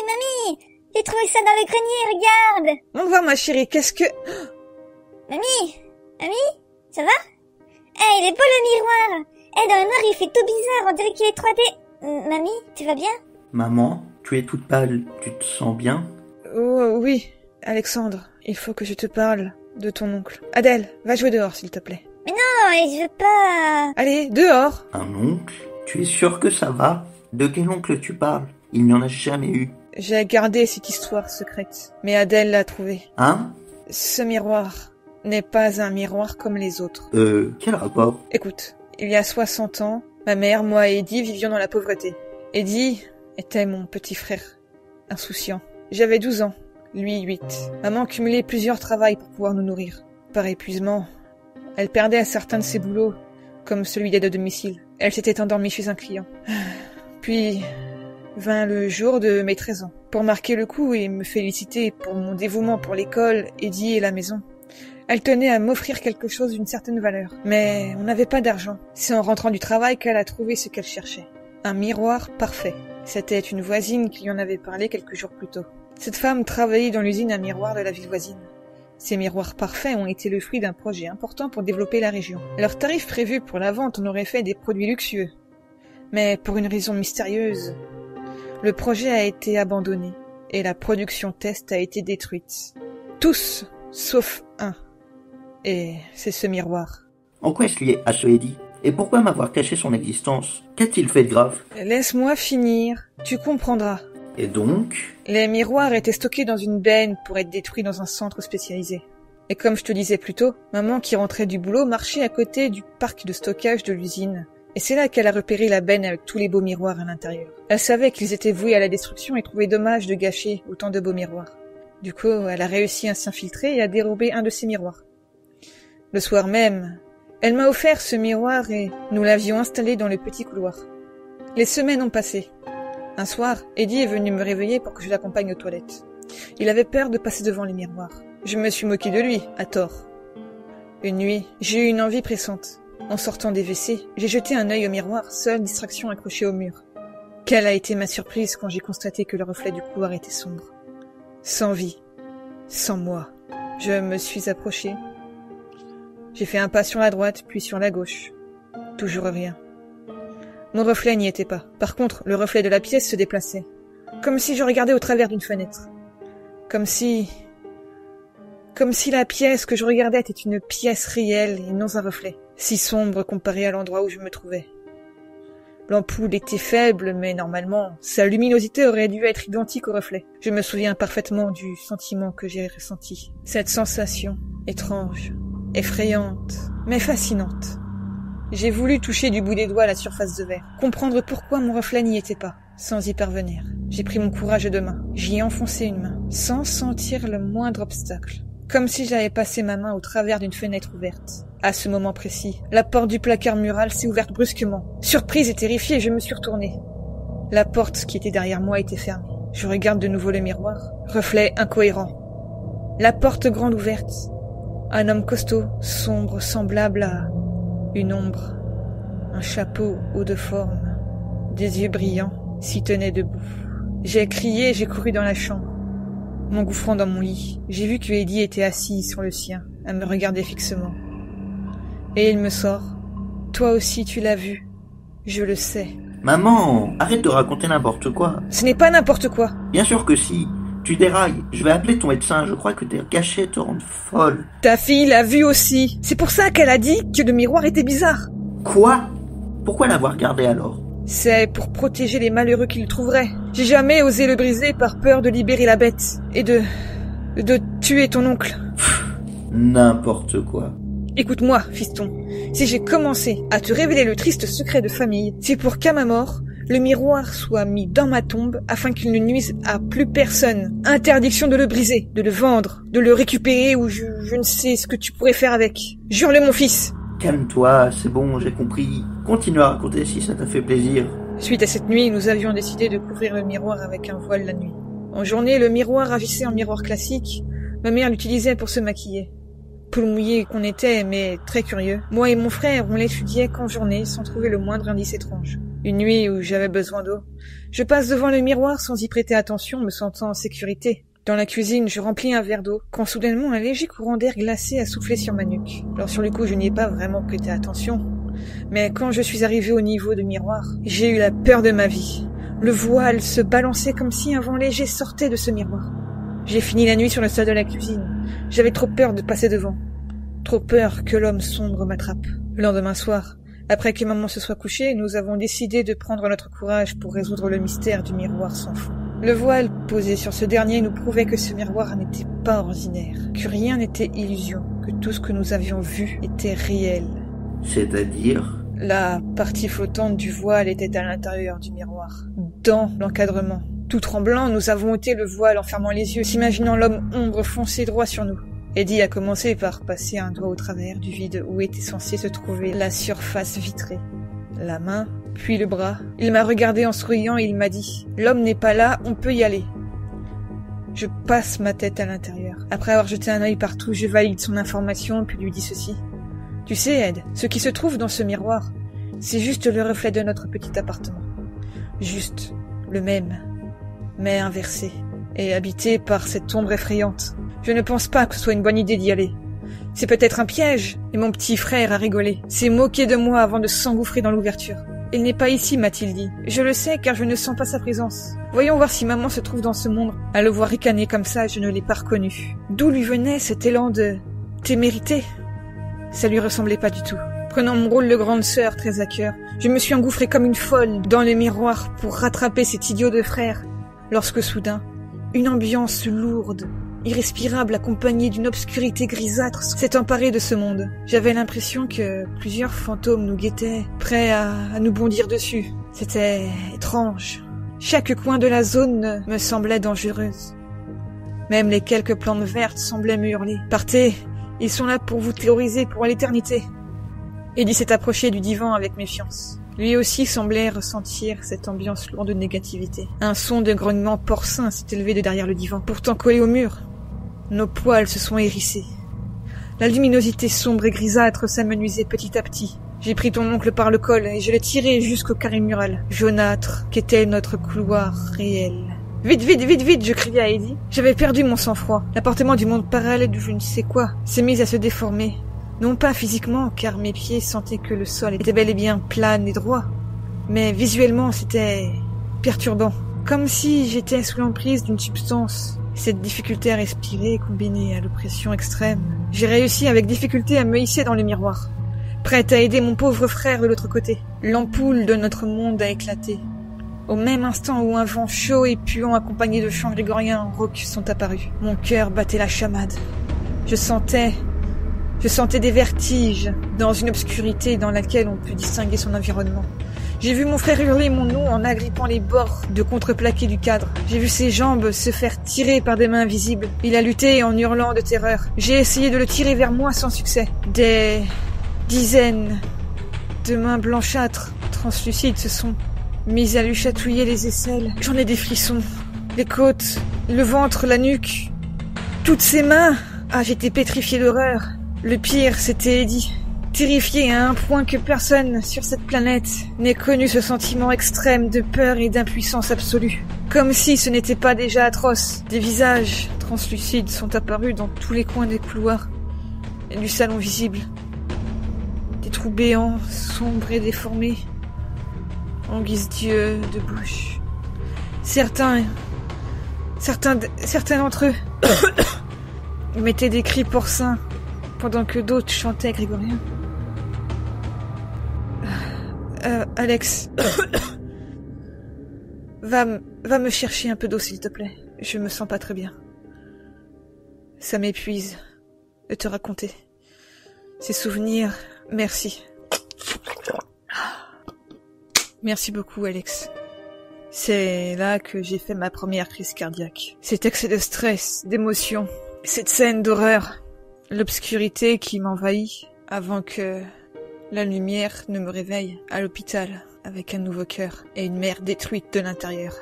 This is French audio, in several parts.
mamie, j'ai trouvé ça dans le grenier, regarde. On va ma chérie, qu'est-ce que... Mamie, ça va? Il est beau le miroir. Dans le noir, il fait tout bizarre, on dirait qu'il est 3D. Mamie, tu vas bien? Maman, tu es toute pâle, tu te sens bien? Oh oui, Alexandre, il faut que je te parle de ton oncle. Adèle, va jouer dehors s'il te plaît. Mais non, je veux pas... Allez, dehors. Un oncle? Tu es sûr que ça va? De quel oncle tu parles? Il n'y en a jamais eu. J'ai gardé cette histoire secrète, mais Adèle l'a trouvée. Hein? Ce miroir n'est pas un miroir comme les autres. Quel rapport? Écoute, il y a 60 ans, ma mère, moi et Eddie vivions dans la pauvreté. Eddie était mon petit frère, insouciant. J'avais 12 ans, lui 8. Maman cumulait plusieurs travails pour pouvoir nous nourrir. Par épuisement, elle perdait certains de ses boulots, comme celui d'aide à domicile. Elle s'était endormie chez un client. Puis vint le jour de mes 13 ans. Pour marquer le coup et me féliciter pour mon dévouement pour l'école, Eddie et la maison, elle tenait à m'offrir quelque chose d'une certaine valeur. Mais on n'avait pas d'argent. C'est en rentrant du travail qu'elle a trouvé ce qu'elle cherchait. Un miroir parfait. C'était une voisine qui lui en avait parlé quelques jours plus tôt. Cette femme travaillait dans l'usine à miroirs de la ville voisine. Ces miroirs parfaits ont été le fruit d'un projet important pour développer la région. Leurs tarifs prévus pour la vente en auraient fait des produits luxueux. Mais pour une raison mystérieuse, le projet a été abandonné et la production test a été détruite. Tous, sauf un. Et c'est ce miroir. En quoi est-ce lié à ce Eddie? Et pourquoi m'avoir caché son existence? Qu'a-t-il fait de grave? Laisse-moi finir, tu comprendras. Et donc? Les miroirs étaient stockés dans une benne pour être détruits dans un centre spécialisé. Et comme je te disais plus tôt, maman qui rentrait du boulot marchait à côté du parc de stockage de l'usine. Et c'est là qu'elle a repéré la benne avec tous les beaux miroirs à l'intérieur. Elle savait qu'ils étaient voués à la destruction et trouvait dommage de gâcher autant de beaux miroirs. Du coup, elle a réussi à s'infiltrer et à dérober un de ces miroirs. Le soir même, elle m'a offert ce miroir et nous l'avions installé dans le petit couloir. Les semaines ont passé. Un soir, Eddie est venu me réveiller pour que je l'accompagne aux toilettes. Il avait peur de passer devant les miroirs. Je me suis moquée de lui, à tort. Une nuit, j'ai eu une envie pressante. En sortant des WC, j'ai jeté un œil au miroir, seule distraction accrochée au mur. Quelle a été ma surprise quand j'ai constaté que le reflet du couloir était sombre. Sans vie. Sans moi. Je me suis approchée. J'ai fait un pas sur la droite, puis sur la gauche. Toujours rien. Mon reflet n'y était pas. Par contre, le reflet de la pièce se déplaçait. Comme si je regardais au travers d'une fenêtre. Comme si la pièce que je regardais était une pièce réelle et non un reflet. Si sombre comparé à l'endroit où je me trouvais. L'ampoule était faible, mais normalement, sa luminosité aurait dû être identique au reflet. Je me souviens parfaitement du sentiment que j'ai ressenti. Cette sensation, étrange, effrayante, mais fascinante. J'ai voulu toucher du bout des doigts la surface de verre, comprendre pourquoi mon reflet n'y était pas, sans y parvenir. J'ai pris mon courage à deux mains, j'y ai enfoncé une main, sans sentir le moindre obstacle, comme si j'avais passé ma main au travers d'une fenêtre ouverte. À ce moment précis, la porte du placard mural s'est ouverte brusquement. Surprise et terrifiée, je me suis retournée. La porte qui était derrière moi était fermée. Je regarde de nouveau le miroir, reflet incohérent. La porte grande ouverte. Un homme costaud, sombre, semblable à une ombre. Un chapeau haut de forme, des yeux brillants, s'y tenait debout. J'ai crié, j'ai couru dans la chambre. M'engouffrant dans mon lit, j'ai vu que Eddie était assis sur le sien, à me regarder fixement. Et il me sort. Toi aussi tu l'as vu. Je le sais. Maman, arrête de raconter n'importe quoi. Ce n'est pas n'importe quoi. Bien sûr que si. Tu dérailles. Je vais appeler ton médecin. Je crois que tes cachets te rendent folle. Ta fille l'a vu aussi. C'est pour ça qu'elle a dit que le miroir était bizarre. Quoi? Pourquoi l'avoir gardé alors? C'est pour protéger les malheureux qui le trouveraient. J'ai jamais osé le briser par peur de libérer la bête. Et de tuer ton oncle. N'importe quoi. Écoute-moi, fiston. Si j'ai commencé à te révéler le triste secret de famille, c'est pour qu'à ma mort, le miroir soit mis dans ma tombe afin qu'il ne nuise à plus personne. Interdiction de le briser, de le vendre, de le récupérer ou je ne sais ce que tu pourrais faire avec. Jure-le, mon fils. Calme-toi, c'est bon, j'ai compris. Continue à raconter si ça t'a fait plaisir. Suite à cette nuit, nous avions décidé de couvrir le miroir avec un voile la nuit. En journée, le miroir agissait en miroir classique. Ma mère l'utilisait pour se maquiller. Poule mouillée qu'on était, mais très curieux. Moi et mon frère, on l'étudiait qu'en journée, sans trouver le moindre indice étrange. Une nuit où j'avais besoin d'eau. Je passe devant le miroir sans y prêter attention, me sentant en sécurité. Dans la cuisine, je remplis un verre d'eau, quand soudainement un léger courant d'air glacé a soufflé sur ma nuque. Alors sur le coup, je n'y ai pas vraiment prêté attention. Mais quand je suis arrivé au niveau du miroir, j'ai eu la peur de ma vie. Le voile se balançait comme si un vent léger sortait de ce miroir. J'ai fini la nuit sur le sol de la cuisine. J'avais trop peur de passer devant. Trop peur que l'homme sombre m'attrape. Le lendemain soir, après que maman se soit couchée, nous avons décidé de prendre notre courage pour résoudre le mystère du miroir sans fond. Le voile posé sur ce dernier nous prouvait que ce miroir n'était pas ordinaire, que rien n'était illusion, que tout ce que nous avions vu était réel. C'est-à-dire? La partie flottante du voile était à l'intérieur du miroir, dans l'encadrement. Tout tremblant, nous avons ôté le voile en fermant les yeux, s'imaginant l'homme ombre foncer droit sur nous. Eddie a commencé par passer un doigt au travers du vide où était censée se trouver la surface vitrée. La main, puis le bras. Il m'a regardé en souriant et il m'a dit « L'homme n'est pas là, on peut y aller ». Je passe ma tête à l'intérieur. Après avoir jeté un œil partout, je valide son information puis lui dis ceci. « Tu sais, Ed, ce qui se trouve dans ce miroir, c'est juste le reflet de notre petit appartement. Juste le même, mais inversé, et habité par cette ombre effrayante. Je ne pense pas que ce soit une bonne idée d'y aller. C'est peut-être un piège, et mon petit frère a rigolé. S'est moqué de moi avant de s'engouffrer dans l'ouverture. Il n'est pas ici, m'a-t-il dit. Je le sais car je ne sens pas sa présence. Voyons voir si maman se trouve dans ce monde. À le voir ricaner comme ça, je ne l'ai pas reconnu. D'où lui venait cet élan de témérité? Ça lui ressemblait pas du tout. Prenant mon rôle de grande sœur très à cœur, je me suis engouffrée comme une folle dans le miroir pour rattraper cet idiot de frère. Lorsque soudain, une ambiance lourde, irrespirable accompagnée d'une obscurité grisâtre s'est emparée de ce monde. J'avais l'impression que plusieurs fantômes nous guettaient, prêts à nous bondir dessus. C'était étrange. Chaque coin de la zone me semblait dangereuse. Même les quelques plantes vertes semblaient me hurler. Partez, ils sont là pour vous terroriser pour l'éternité. Eddie s'est approché du divan avec méfiance. Lui aussi semblait ressentir cette ambiance lourde de négativité. Un son de grognement porcin s'est élevé de derrière le divan, pourtant collé au mur. Nos poils se sont hérissés. La luminosité sombre et grisâtre s'amenuisait petit à petit. J'ai pris ton oncle par le col et je l'ai tiré jusqu'au carré mural, jaunâtre, qu'était notre couloir réel. Vite, vite, vite, vite, je criai à Eddie. J'avais perdu mon sang-froid. L'appartement du monde parallèle du je ne sais quoi s'est mis à se déformer. Non pas physiquement, car mes pieds sentaient que le sol était bel et bien plane et droit, mais visuellement c'était perturbant, comme si j'étais sous l'emprise d'une substance. Cette difficulté à respirer, combinée à l'oppression extrême, j'ai réussi avec difficulté à me hisser dans le miroir, prête à aider mon pauvre frère de l'autre côté. L'ampoule de notre monde a éclaté. Au même instant où un vent chaud et puant accompagné de chants grégoriens rauques sont apparus, mon cœur battait la chamade. Je sentais des vertiges dans une obscurité dans laquelle on peut distinguer son environnement. J'ai vu mon frère hurler mon nom en agrippant les bords de contreplaqué du cadre. J'ai vu ses jambes se faire tirer par des mains invisibles. Il a lutté en hurlant de terreur. J'ai essayé de le tirer vers moi sans succès. Des dizaines de mains blanchâtres, translucides, se sont mises à lui chatouiller les aisselles. J'en ai des frissons. Les côtes, le ventre, la nuque. Toutes ces mains. Ah, j'étais pétrifiée d'horreur. Le pire, c'était Eddie. Terrifié à un point que personne sur cette planète n'ait connu ce sentiment extrême de peur et d'impuissance absolue. Comme si ce n'était pas déjà atroce. Des visages translucides sont apparus dans tous les coins des couloirs et du salon visible. Des trous béants, sombres et déformés, en guise d'yeux, de bouche. Certains d'entre eux mettaient des cris porcins, pendant que d'autres chantaient grégorien. Alex, va me chercher un peu d'eau s'il te plaît. Je me sens pas très bien. Ça m'épuise de te raconter ces souvenirs. Merci. Merci beaucoup, Alex. C'est là que j'ai fait ma première crise cardiaque. Cet excès de stress, d'émotion, cette scène d'horreur, l'obscurité qui m'envahit avant que la lumière ne me réveille à l'hôpital avec un nouveau cœur et une mère détruite de l'intérieur.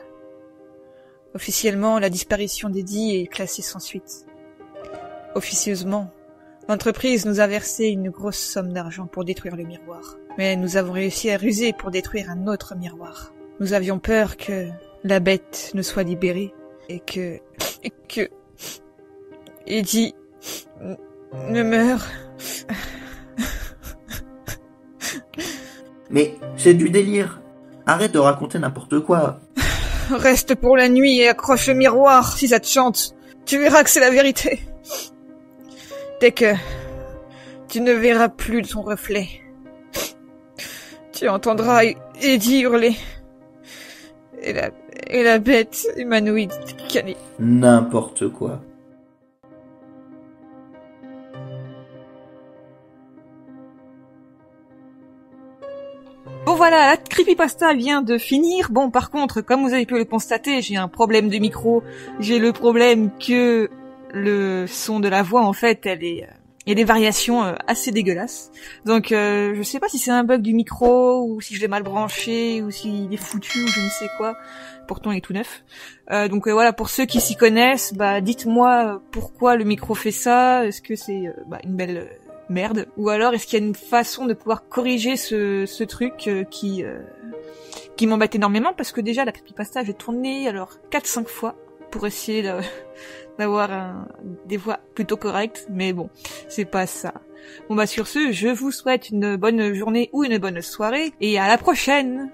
Officiellement, la disparition d'Eddie est classée sans suite. Officieusement, L'entreprise nous a versé une grosse somme d'argent pour détruire le miroir. Mais nous avons réussi à ruser pour détruire un autre miroir. Nous avions peur que la bête ne soit libérée et que Eddie ne meure. Mais c'est du délire. Arrête de raconter n'importe quoi. Reste pour la nuit et accroche le miroir si ça te chante. Tu verras que c'est la vérité. Dès que tu ne verras plus ton reflet, tu entendras Eddie hurler. Et la bête humanoïde canée. N'importe quoi. Bon voilà, la creepypasta vient de finir. Bon, par contre, comme vous avez pu le constater, j'ai un problème de micro. J'ai le problème que le son de la voix, en fait, il y a des variations assez dégueulasses. Donc, je sais pas si c'est un bug du micro, ou si je l'ai mal branché, ou s'il est foutu, ou je ne sais quoi. Pourtant, il est tout neuf. Donc voilà, pour ceux qui s'y connaissent, dites-moi pourquoi le micro fait ça. Est-ce que c'est une belle merde, ou alors est-ce qu'il y a une façon de pouvoir corriger ce truc qui m'embête énormément, parce que déjà la creepypasta j'ai tourné alors 4-5 fois pour essayer d'avoir des voix plutôt correctes, mais bon, c'est pas ça. Bon sur ce, je vous souhaite une bonne journée ou une bonne soirée, et à la prochaine.